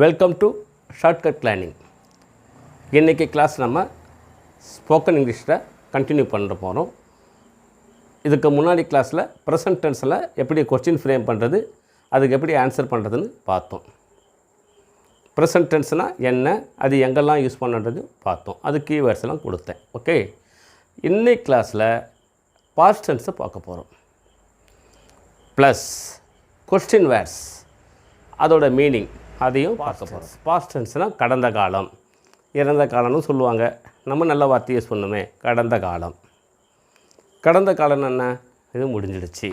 Welcome to shortcut learning. இன்றைக்கி class நம்ம spoken இங்கிலீஷில் கண்டினியூ பண்ண போகிறோம். இதுக்கு முன்னாடி கிளாஸில் ப்ரெசன்ட் டென்ஸில் எப்படி கொஸ்டின் ஃப்ரேம் பண்ணுறது, அதுக்கு எப்படி ஆன்சர் பண்ணுறதுன்னு பார்த்தோம். ப்ரெசன்ட் டென்ஸ்னால் என்ன, அது எங்கெல்லாம் யூஸ் பண்ணுறது பார்த்தோம். அது கீவேர்ட்ஸ்லாம் கொடுத்தேன். ஓகே, இன்னைக்கு கிளாஸில் பாஸ்ட் டென்ஸை பார்க்க போகிறோம். ப்ளஸ் கொஸ்டின் வேர்ட்ஸ், அதோட மீனிங் அதையும் பார்க்க போகிறோம். பாஸ்ட் டென்ஸ்னால் கடந்த காலம், இறந்த காலம்னு சொல்லுவாங்க. நம்ம நல்ல வார்த்தை யூஸ் பண்ணுமே, கடந்த காலம். கடந்த காலம் என்ன, இது முடிஞ்சிடுச்சு.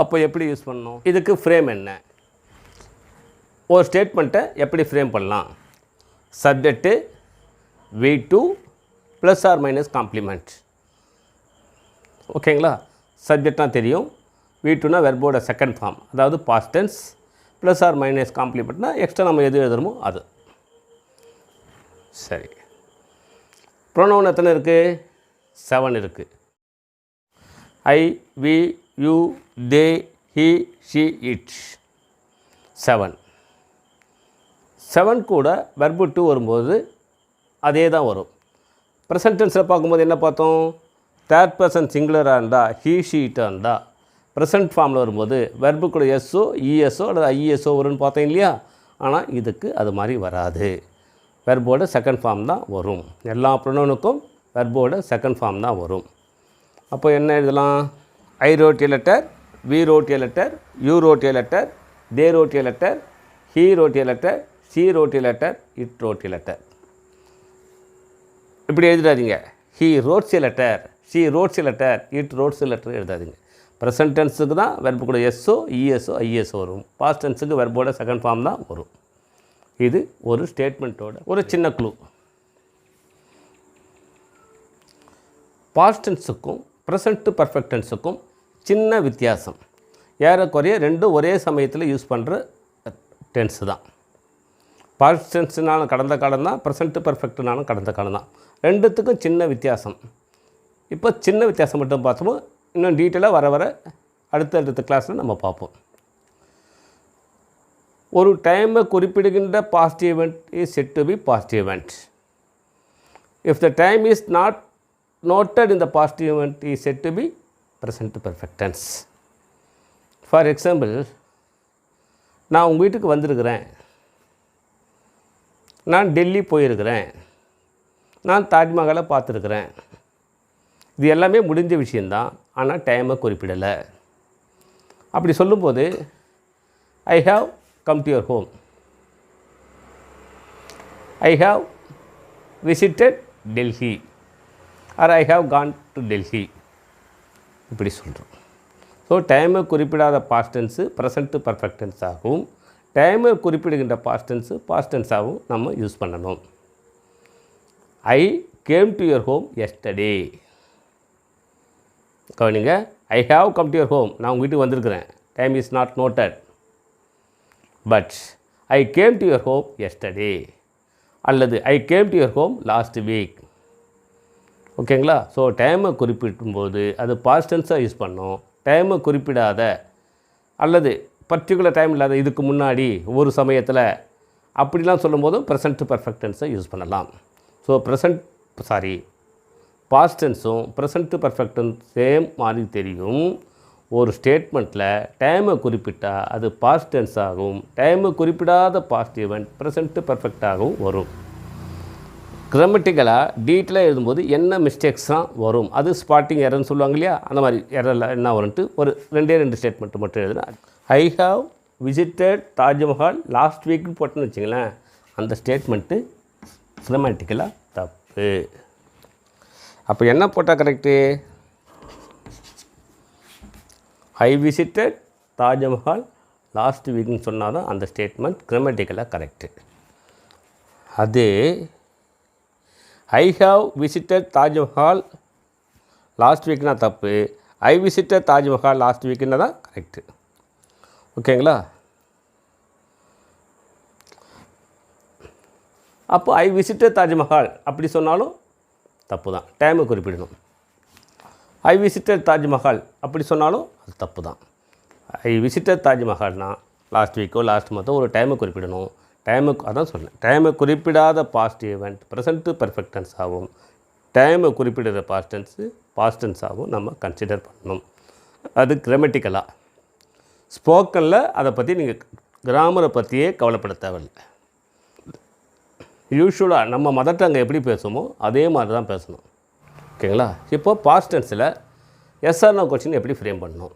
அப்போ எப்படி யூஸ் பண்ணணும், இதுக்கு ஃப்ரேம் என்ன, ஒரு ஸ்டேட்மெண்ட்டை எப்படி ஃப்ரேம் பண்ணலாம். Subject V2 plus or minus complement. ஓகேங்களா, சப்ஜெக்ட்னால் தெரியும். V2னா வெர்போட செகண்ட் ஃபார்ம், அதாவது past tense. Plus or minus காம்ப்ளிமெண்ட்னா எக்ஸ்ட்ரா நம்ம எது எழுதுறோமோ அது. சரி, ப்ரொனவுன் எத்தனை இருக்குது? 7 இருக்குது. I, we, you, they, he, she, it. 7 கூட verb to வரும்போது அதே தான் வரும். ப்ரெசன்ட் டென்ஸில் பார்க்கும்போது என்ன பார்த்தோம்? தேர்ட் பர்சன் சிங்குலராக இருந்தால் he, she, it இருந்தால் ப்ரெசன்ட் ஃபார்மில் வரும்போது வெர்பு கூட எஸ்ஓ, இஎஸ்ஓ அல்லது ஐஎஸ்ஓ வரும்னு பார்த்தோம் இல்லையா? ஆனால் இதுக்கு அது மாதிரி வராது. வெர்போட செகண்ட் ஃபார்ம் தான் வரும். எல்லா ப்ரொனவுனுக்கும் வெர்போட செகண்ட் ஃபார்ம் தான் வரும். அப்போ என்ன எழுதலாம்? I wrote a letter, we wrote a letter, you wrote a letter, they wrote a letter, he wrote a letter, she wrote a letter, it wrote a letter. இப்படி எழுதிடாதீங்க. He wrotes a letter, she wrotes a letter, it wrotes a letter எழுதாதீங்க. Present டென்ஸுக்கு தான் verb கூட எஸ்ஓ, இஎஸ்ஓ, ஐஎஸ்ஓ வரும். பாஸ்ட் டென்ஸுக்கு வெர்போட செகண்ட் ஃபார்ம் தான் வரும். இது ஒரு ஸ்டேட்மெண்ட்டோட ஒரு சின்ன க்ளூ. பாஸ்ட் டென்ஸுக்கும் ப்ரெசன்ட் பர்ஃபெக்ட் டென்ஸுக்கும் சின்ன வித்தியாசம். ஏறக்குறைய ரெண்டும் ஒரே சமயத்தில் யூஸ் பண்ணுற டென்ஸு தான். பாஸ்ட் டென்ஸுனாலும் கடந்த காலம் தான், ப்ரெசன்ட் பர்ஃபெக்ட்னாலும் கடந்த காலம் தான். ரெண்டுத்துக்கும் சின்ன வித்தியாசம். இப்போ சின்ன வித்தியாசம் மட்டும் பார்த்தோமோ, இன்னும் டீட்டெயிலாக வர வர அடுத்த கிளாஸில் நம்ம பார்ப்போம். ஒரு டைமை குறிப்பிடுகின்ற past event is set to be past event. If the time is not noted in the past event is set to be present perfect tense. For example, நான் உங்கள் வீட்டுக்கு வந்திருக்கிறேன், நான் டெல்லி போயிருக்கிறேன், நான் தாஜ்மஹாலை பார்த்துருக்குறேன். இது எல்லாமே முடிஞ்ச விஷயந்தான், ஆனால் டைமை குறிப்பிடலை. அப்படி சொல்லும்போது I have come to your home, I have visited Delhi, or I have gone to Delhi, இப்படி சொல்கிறோம். ஸோ டைமை குறிப்பிடாத past tense present perfect tense ஆகவும், டைமை குறிப்பிடுகின்ற பாஸ்ட் டென்ஸு பாஸ்ட் டென்ஸாகவும் நம்ம யூஸ் பண்ணணும். I came to your home yesterday. கவனிங்க, I have come to your home, நான் உங்கள் வீட்டுக்கு வந்திருக்கிறேன். Time is not noted, but I came to your home yesterday அல்லது ஐ came to your home last week. ஓகேங்களா? ஸோ டைமை குறிப்பிடும்போது அது பாஸ்ட் டென்ஸாக யூஸ் பண்ணோம். டைமை குறிப்பிடாத அல்லது பர்டிகுலர் டைம் இல்லாத, இதுக்கு முன்னாடி ஒரு சமயத்தில் அப்படிலாம் சொல்லும்போதும் ப்ரெசன்ட் பர்ஃபெக்ட் டென்ஸை யூஸ் பண்ணலாம். ஸோ பாஸ்ட் டென்ஸும் ப்ரெசன்ட் பர்ஃபெக்ட் டென்ஸ் சேம் மாதிரி தெரியும். ஒரு ஸ்டேட்மெண்ட்டில் டைமை குறிப்பிட்டால் அது பாஸ்ட் டென்ஸ் ஆகும், டைமை குறிப்பிடாத பாஸ்ட் ஈவெண்ட் ப்ரெசன்ட் பர்ஃபெக்டாகவும் வரும். கிராமட்டிக்கலாக டீட்டெயிலாக எழுதும்போது என்ன மிஸ்டேக்ஸ்லாம் வரும், அது ஸ்பாட்டிங் எரர்னு சொல்லுவாங்க இல்லையா? அந்த மாதிரி எரரில் என்ன வரும்ன்ட்டு ஒரு ரெண்டு ஸ்டேட்மெண்ட்டு மட்டும் எழுதுனா, I have visited Taj Mahal last வீக்னு போட்டுன்னு வச்சிங்களேன், அந்த ஸ்டேட்மெண்ட்டு கிராமட்டிக்கலாக தப்பு. அப்போ என்ன போட்டால் correct? I visited Taj Mahal last வீக்னு சொன்னால் தான் அந்த ஸ்டேட்மெண்ட் கிராமட்டிக்கலாக கரெக்டு. அது I have visited Taj Mahal last வீக்னா தப்பு, ஐ விசிட்டட் தாஜ்மஹால் லாஸ்ட் வீக்குன்னா தான் கரெக்டு. ஓகேங்களா? அப்போ ஐ விசிட்டட் தாஜ்மஹால் அப்படி சொன்னாலும் தப்பு தான், டைமை குறிப்பிடணும். ஐ விசிட்டட் தாஜ்மஹால் அப்படி சொன்னாலும் அது தப்பு தான். ஐ விசிட்டட் தாஜ்மஹால்னால் லாஸ்ட் வீக்கோ லாஸ்ட் மந்தோ ஒரு டைமை குறிப்பிடணும். டைமுக்கு அதான் சொன்னேன், டைமை குறிப்பிடாத past event present perfect tense ஆகும், டைமை குறிப்பிடுற பாஸ்ட் டென்ஸ் ஆகும் நம்ம கன்சிடர் பண்ணணும். அது கிராமட்டிக்கலாக. ஸ்போக்கனில் அதை பற்றி நீங்கள் கிராமரை பற்றியே கவலைப்பட தேவையில்லை. யூஸ்வலாக நம்ம மதர் டங்கை எப்படி பேசுமோ அதே மாதிரி தான் பேசணும். ஓகேங்களா? இப்போது பாஸ்ட் டென்ஸில் எஸ் ஆர் நோ கொஸ்டின் எப்படி ஃப்ரேம் பண்ணணும்?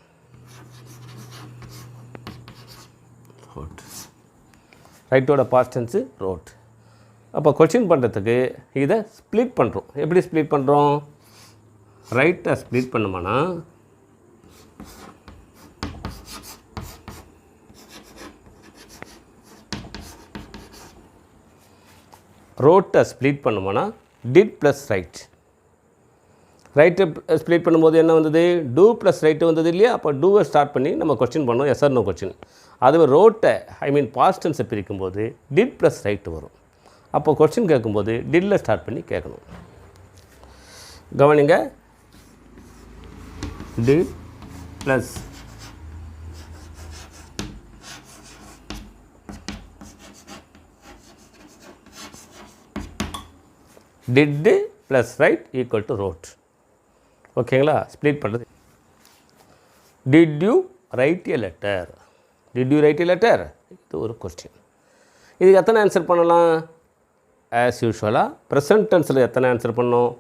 ரைட்டோட பாஸ்ட் டென்ஸு ரோட். அப்போ கொஸ்டின் பண்ணுறதுக்கு இதை ஸ்ப்ளிட் பண்ணுறோம். எப்படி ஸ்ப்ளிட் பண்ணுறோம்? ரைட்டை ஸ்ப்ளிட் பண்ணுமானா ரோட்டை ஸ்ப்ளிட் பண்ணுமானா டிட் ப்ளஸ் ரைட். ரைட்டை ஸ்ப்ளிட் பண்ணும்போது என்ன வந்தது? டூ ப்ளஸ் ரைட்டு வந்தது இல்லையா? அப்போ டூவை ஸ்டார்ட் பண்ணி நம்ம கொஸ்டின் பண்ணோம், எஸ் ஆர் நோ கொஸ்டின். அதுவே ரோட்டை பாஸ்ட் டென்ஸை பிரிக்கும்போது டிட் ப்ளஸ் ரைட்டு வரும். அப்போ கொஸ்டின் கேட்கும்போது டில்ல ஸ்டார்ட் பண்ணி கேட்கணும். கவனிங்க, did plus did plus write equal to wrote. ஓகேங்களா? ஸ்ப்ளிட் பண்ணுறது. Did you write a letter? Did you write a letter? இது ஒரு கொஸ்டின். இதுக்கு எத்தனை ஆன்சர் பண்ணலாம்? ஆஸ் யூஷுவலாக ப்ரெசன்ட் டென்ஸில் எத்தனை ஆன்சர் பண்ணோம்?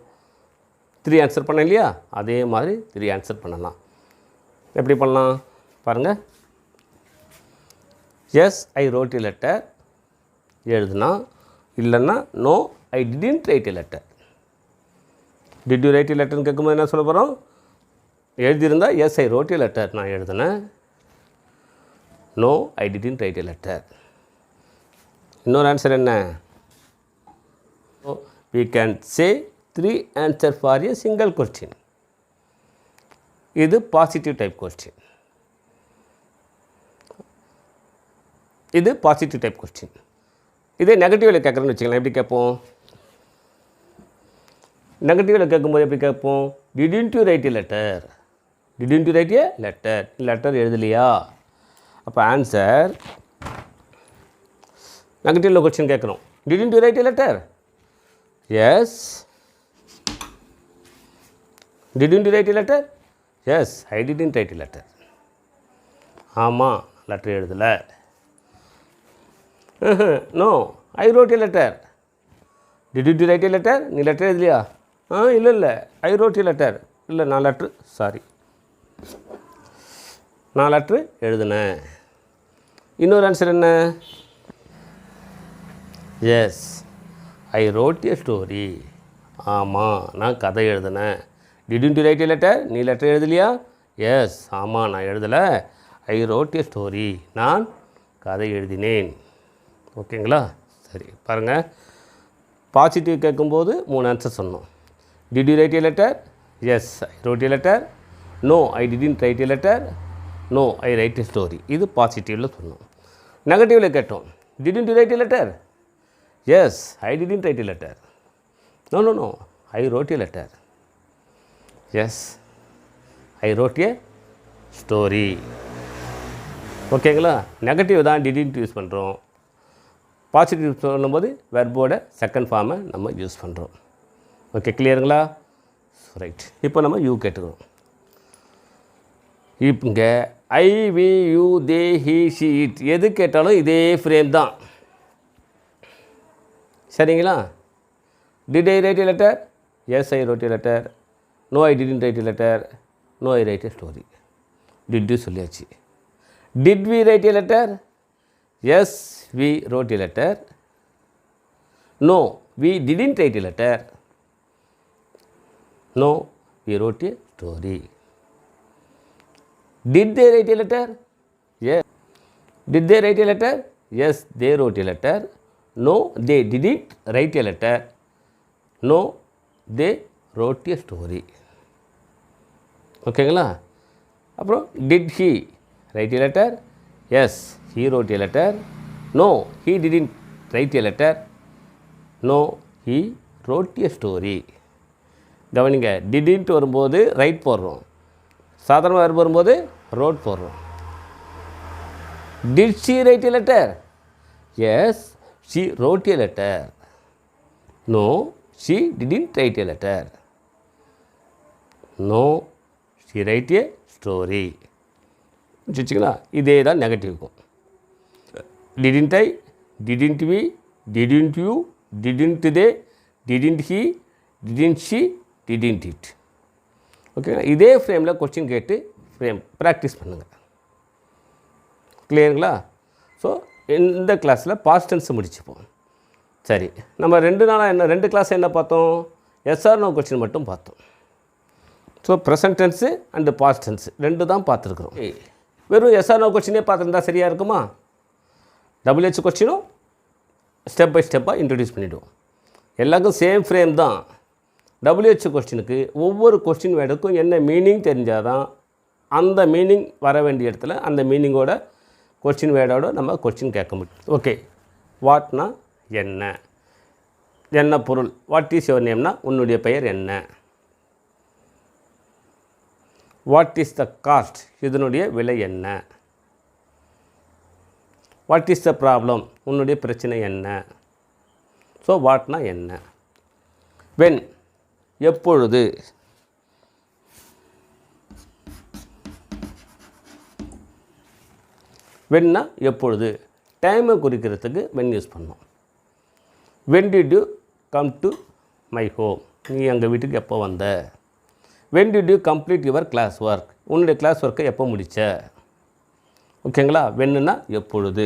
3 ஆன்சர் பண்ண இல்லையா? அதே மாதிரி 3 ஆன்சர் பண்ணலாம். எப்படி பண்ணலாம் பாருங்கள். Yes I wrote a letter எழுதுனா, இல்லைன்னா no I didn't write a letter. Did you write a லெட்டர்னு கேட்கும்போது என்ன சொல்ல போகிறோம்? எழுதியிருந்தால் yes I wrote a letter நான் எழுதினேன், no I didn't write a letter. இன்னொரு ஆன்சர் என்ன? we can say 3 answer for a single question. இது பாசிட்டிவ் டைப் கொஸ்டின். இது பாசிட்டிவ் டைப் கொஸ்டின். இதே நெகட்டிவில் கேட்குறேன்னு வச்சுக்கலாம். எப்படி கேட்போம்? நெகட்டிவில் கேட்கும்போது எப்படி கேட்போம்? Didn't you write a letter? Didn't you write a letter? Letter எழுதலையா? அப்போ ஆன்சர் நெகட்டிவில் கொஸ்டின் கேட்குறோம். Didn't you write a letter? Yes. Didn't you write a letter? Yes I didn't write a letter. ஆமாம், லெட்டர் எழுதலை. No I wrote a letter. Didn't you write a letter? நீ letter எழுதலையா? இல்லை I wrote a letter. இல்லை நான் letter எழுதினேன். இன்னொரு answer என்ன? Yes I wrote a story. ஆமாம், நான் கதை எழுதினேன். Didn't you write a letter? நீ லெட்டர் எழுதலையா? எஸ் ஆமாம், நான் எழுதலை. I wrote a story. நான் கதை எழுதினேன். ஓகேங்களா? சரி பாருங்கள். பாசிட்டிவ் கேட்கும்போது 3 ஆன்சர் சொன்னோம். Did you write a letter? Yes I wrote a letter. No I didn't write a letter. No I right a story. இது பாசிட்டிவில் சொன்னோம். நெகட்டிவில் கேட்டோம். Didn't you write a letter? Yes I didn't write a letter. No I wrote a letter. Yes I wrote a story. ஓகேங்களா? Negative தான் didn't use பண்ணுறோம். Positive சொல்லும்போது வெர்போட செகண்ட் ஃபார்மை நம்ம யூஸ் பண்ணுறோம். ஓகே, கிளியருங்களா? ரைட். இப்போ நம்ம யூ கேட்டுக்கிறோம். இங்கே I we you they he she it எது கேட்டாலும் இதே ஃப்ரேம் தான். சரிங்களா? Did I right a letter? Yes I wrote a letter. No I didn't write a letter. No I right a story. Did you சொல்லியாச்சு. Did we write a letter? Yes we wrote a letter. No we didn't write a letter. No we wrote a story. Did they write a letter? Yes. Did they write a letter? Yes, they wrote a letter. No, they didn't write a letter. No, they wrote a story. ஓகேங்களா? அப்புறம் did he write a letter? Yes, he wrote a letter. No, he didn't write a letter. No, he wrote a story. கவனிங்க, didn't வரும்போது right போடுறோம். சாதாரண verb வரும்போது wrote போடுறோம். Did she write a letter? Yes she wrote a letter. No, she didn't write a letter. No, she write a story. வச்சுங்களா, இதே தான் நெகட்டிவ்க்கும். Didn't I, didn't we, didn't you, didn't they, didn't he, didn't she, didn't it. ஓகேங்களா, இதே ஃப்ரேமில் question கேட்டு frame practice பண்ணுங்கள். கிளியருங்களா? So இந்த கிளாஸில் past tense முடிச்சுப்போம். சரி, நம்ம 2 கிளாஸ் என்ன பார்த்தோம்? எஸ்ஆர் நோ கொஸ்டின் மட்டும் பார்த்தோம். So present tense and past tense 2 தான் பார்த்துருக்குறோம். வெறும் எஸ்ஆர் நோ கொஸ்டினே பார்த்துருந்தா சரியாக இருக்குமா? WH கொஸ்டினும் ஸ்டெப் பை ஸ்டெப்பாக இன்ட்ரடியூஸ் பண்ணிவிடுவோம். எல்லாருக்கும் சேம் ஃப்ரேம் தான். WH கொஸ்டினுக்கு ஒவ்வொரு கொஸ்டின் வேர்டுக்கும் என்ன மீனிங் தெரிஞ்சால் தான் அந்த மீனிங் வர வேண்டிய இடத்துல அந்த மீனிங்கோட கொஸ்டின் வேர்டோட நம்ம கொஸ்டின் கேட்க முடியும். ஓகே, வாட்னா என்ன, என்ன பொருள்? வாட் இஸ் யுவர் நேம்னா உன்னுடைய பெயர் என்ன? வாட் இஸ் த காஸ்ட், இதனுடைய விலை என்ன? வாட் இஸ் த ப்ராப்ளம், உன்னுடைய பிரச்சனை என்ன? ஸோ வாட்னா என்ன. வென், எப்பொழுது. வென்னா எப்பொழுது, டைமை குறிக்கிறதுக்கு வென் யூஸ் பண்ணோம். When did you come to my home, நீ எங்கள் வீட்டுக்கு எப்போ வந்த? When did you complete your class work, உன்னுடைய கிளாஸ் ஒர்க்கை எப்போ முடித்த? ஓகேங்களா, வென்னுனா எப்பொழுது.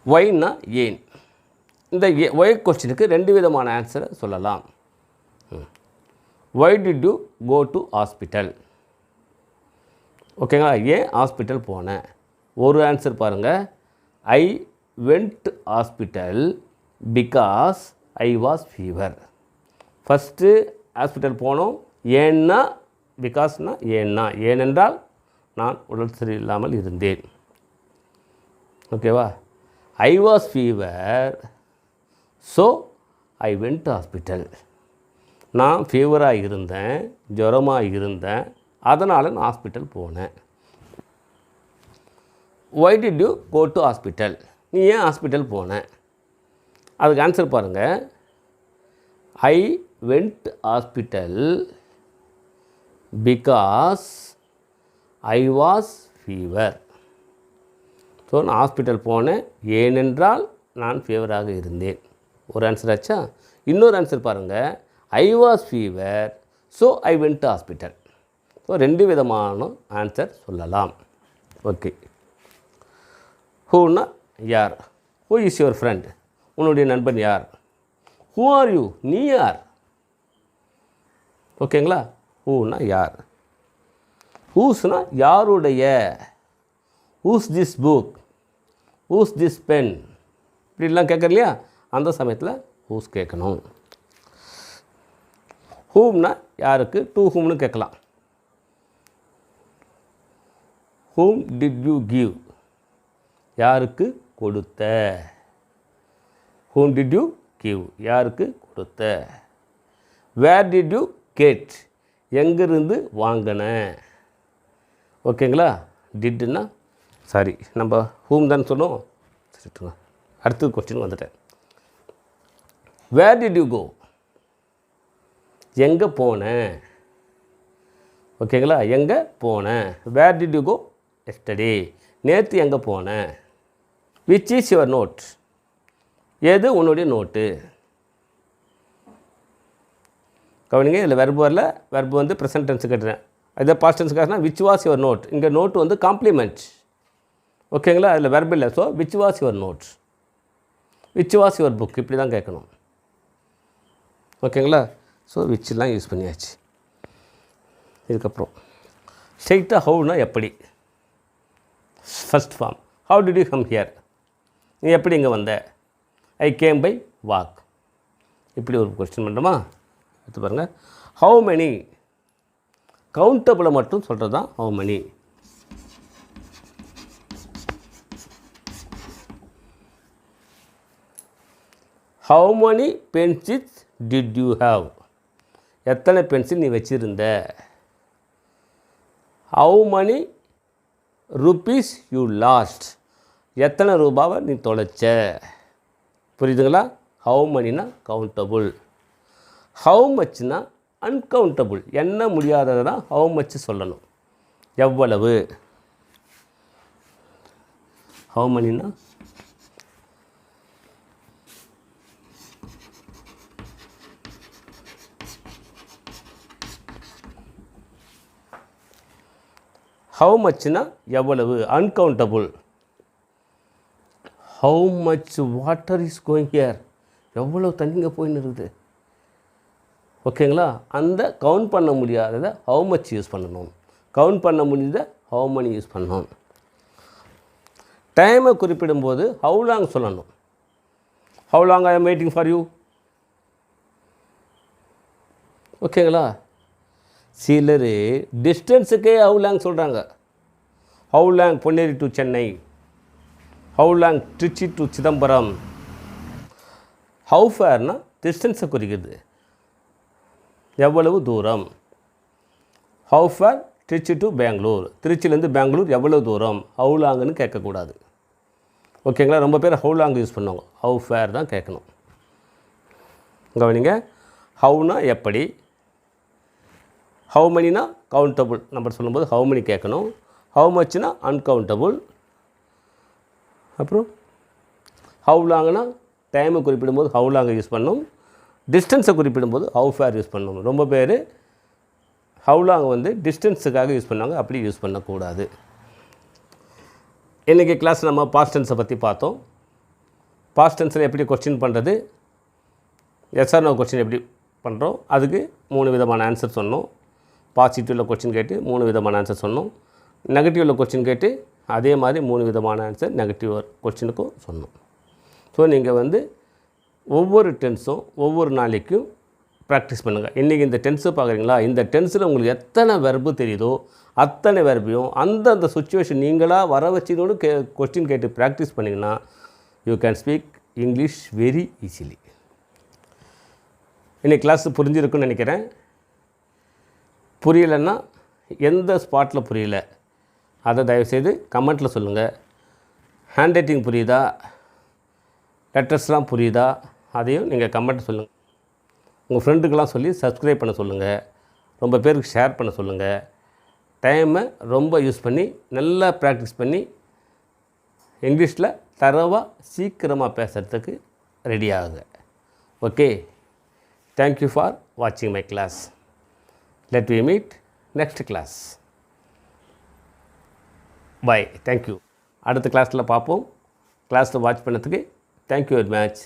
ஒய்னா ஏன். இந்த ஒய் கொஸ்டினுக்கு 2 விதமான ஆன்சரை சொல்லலாம். Why did you go to hospital, ஓகேங்களா, ஏன் ஹாஸ்பிட்டல் போனேன்? ஒரு ஆன்சர் பாருங்கள், I went hospital because I was fever. First hospital போனோம், ஏன்னா பிகாஸ்னா ஏன்னா, ஏனென்றால் நான் உடல் சரியில்லாமல் இருந்தேன். ஓகேவா, I was fever so I went hospital. நான் ஃபீவராக இருந்தேன், ஜுரமாக இருந்தேன், அதனால் நான் ஹாஸ்பிட்டல் போனேன். Why did you go to hospital, நீ ஏன் ஹாஸ்பிட்டல் போனேன்? அதுக்கு ஆன்சர் பாருங்கள், I went hospital because I was fever. So நான் ஹாஸ்பிட்டல் போனேன் ஏனென்றால் நான் ஃபீவராக இருந்தேன். ஒரு ஆன்சர் ஆச்சா? இன்னொரு ஆன்சர் பாருங்கள், ஐ was fever so I went hospital. So 2 விதமான ஆன்சர் சொல்லலாம். ஓகே, ஹூனா யார், ஹூ இஸ் யுவர் ஃப்ரெண்ட், உன்னுடைய நண்பன் யார்? ஹூ ஆர் யூ, நீ யார்? ஓகேங்களா, ஹூனா யார். ஹூஸ்னா யாருடைய, whose this book, whose this pen, இப்படிலாம் கேட்குற இல்லையா, அந்த சமயத்தில் ஹூஸ் கேட்கணும். ஹூம்னா யாருக்கு, டு ஹூம்னு கேட்கலாம். ஹூம் டிட் யூ கிவ், யாருக்கு கொடுத்த. ஹூம் டிட் யூ கிவ், யாருக்கு கொடுத்த. வேர் டிட் யூ கெட், எங்கிருந்து வாங்கின. ஓகேங்களா, டிட்டுன்னா சாரி நம்ம ஹூம் தான் சொல்லுவோம். சரிட்டுங்க, அடுத்த கொஸ்டின் வந்துட்டேன். வேர் டிட் யூ கோ, எங்கே போனேன். ஓகேங்களா, எங்கே போனேன். Where did you go yesterday, நேற்று எங்கே போனேன். விச் இஸ் யுவர் நோட், எது உன்னுடைய நோட்டு. கவனிங்க, இதில் வெர்பு வரல, வெர்பு வந்து ப்ரெசன்ட் டென்ஸ் கட்டுறேன். இதை பாஸ்ட் டென்ஸ் காட்டினா விச் வாஸ் யுவர் நோட், இங்கே நோட்டு வந்து காம்ப்ளிமெண்ட். ஓகேங்களா, அதில் வெர்பு இல்லை. So which was your note, which was your book, இப்படி தான் கேட்கணும். ஓகேங்களா, ஸோ விச்லாம் யூஸ் பண்ணியாச்சு. இதுக்கப்புறம் ஸ்ட்ரெயிட்டாக ஹவுனா எப்படி. First form, how did you come here, நீ எப்படி இங்கே வந்த. I came by walk. இப்படி ஒரு கொஸ்டின் பண்ணுறோமா, எடுத்து பாருங்கள். ஹவு மெனி, கவுண்டபிளை மட்டும் சொல்கிறது தான் how many. How many pencils did you have, எத்தனை பென்சில் நீ வச்சுருந்த. How many rupees you last, எத்தனை ரூபாவை நீ தொலைச்ச. புரியுதுங்களா? ஹவு மணினா கவுண்டபுள், ஹவு மச்னா அன்கவுண்டபுள், எண்ண முடியாததை தான் ஹவு மச் சொல்லணும். எவ்வளவு, ஹவு மணினா ஹவு மச்னா எவ்வளவு, uncountable. How much water is going here, எவ்வளோ தண்ணிங்க போயின்னு இருக்குது. ஓகேங்களா? அந்த கவுண்ட் பண்ண முடியாததை ஹவு மச் யூஸ் பண்ணணும். கவுண்ட் பண்ண முடியாத ஹவு மணி யூஸ் பண்ணணும். டைமை குறிப்பிடும்போது ஹவு லாங் சொல்லணும். How long I am waiting for you. ஓகேங்களா? சிலர் டிஸ்டன்ஸுக்கே ஹவு லாங் சொல்கிறாங்க. How long Ponneri to Chennai, how long Tiruchi to Chidambaram. How ஃபேர்னா டிஸ்டன்ஸை குறிக்கிறது, எவ்வளவு தூரம். How far Tiruchi to Bangalore, திருச்சியிலேருந்து பெங்களூர் எவ்வளவு தூரம். ஹவு லாங்குன்னு கேட்கக்கூடாது. ஓகேங்களா? ரொம்ப பேர் ஹவு லாங் யூஸ் பண்ணுவாங்க, ஹவு ஃபேர் தான் கேட்கணும். கவனிங்க, ஹவுனா எப்படி, ஹவு மணினா கவுண்டபுள் நம்பர் சொல்லும்போது ஹவு மணி கேட்கணும். ஹவு மச்னா அன்கவுண்டபுள். அப்புறம் ஹவு லாங்னா டைமை குறிப்பிடும்போது ஹவு லாங்கை யூஸ் பண்ணணும். டிஸ்டன்ஸை குறிப்பிடும்போது ஹவு ஃபேர் யூஸ் பண்ணணும். ரொம்ப பேர் ஹவு லாங் டிஸ்டன்ஸுக்காக யூஸ் பண்ணாங்க, அப்படி யூஸ் பண்ணக்கூடாது. இன்றைக்கி கிளாஸ் நம்ம பாஸ்ட் டென்ஸை பற்றி பார்த்தோம். பாஸ்ட் டென்ஸில் எப்படி கொஸ்டின் பண்ணுறது, எஸ் ஆர் நோ கொஸ்டின் எப்படி பண்ணுறோம், அதுக்கு 3 விதமான ஆன்சர் சொன்னோம். பாசிட்டிவில் கொஸ்டின் கேட்டு 3 விதமான ஆன்சர் சொன்னோம். நெகட்டிவில் கொஸ்டின் கேட்டு அதே மாதிரி 3 விதமான ஆன்சர் நெகட்டிவ் கொஸ்டினுக்கும் சொன்னோம். ஸோ நீங்கள் ஒவ்வொரு டென்ஸும் ஒவ்வொரு நாளைக்கும் ப்ராக்டிஸ் பண்ணுங்கள். இன்றைக்கி இந்த டென்ஸு பார்க்குறீங்களா, இந்த டென்ஸில் உங்களுக்கு எத்தனை வெர்பு தெரியுதோ அத்தனை வெர்பையும் அந்தந்த சுச்சுவேஷன் நீங்களாக வர வச்சுனோடு கொஸ்டின் கேட்டு ப்ராக்டிஸ் பண்ணிங்கன்னா you can speak English very easily. இன்றைக்கி கிளாஸ் புரிஞ்சிருக்குன்னு நினைக்கிறேன். புரியலைன்னா எந்த ஸ்பாட்டில் புரியல அதை தயவுசெய்து கமெண்ட்டில் சொல்லுங்கள். ஹேண்ட் ரைட்டிங் புரியுதா, லெட்டர்ஸ்லாம் புரியுதா, அதையும் நீங்கள் கமெண்ட் சொல்லுங்கள். உங்கள் ஃப்ரெண்டுக்கெல்லாம் சொல்லி சப்ஸ்கிரைப் பண்ண சொல்லுங்கள். ரொம்ப பேருக்கு ஷேர் பண்ண சொல்லுங்கள். டைமை ரொம்ப யூஸ் பண்ணி நல்லா ப்ராக்டிஸ் பண்ணி இங்கிலீஷில் தரவாக சீக்கிரமாக பேசுகிறதுக்கு ரெடி ஆகுங்க. ஓகே, தேங்க்யூ ஃபார் வாட்சிங் my class. Let me meet next class. Bye. Thank you. அடுத்த கிளாஸில் பார்ப்போம். கிளாஸில் வாட்ச் பண்ணதுக்கு தேங்க்யூ வெரி மச்.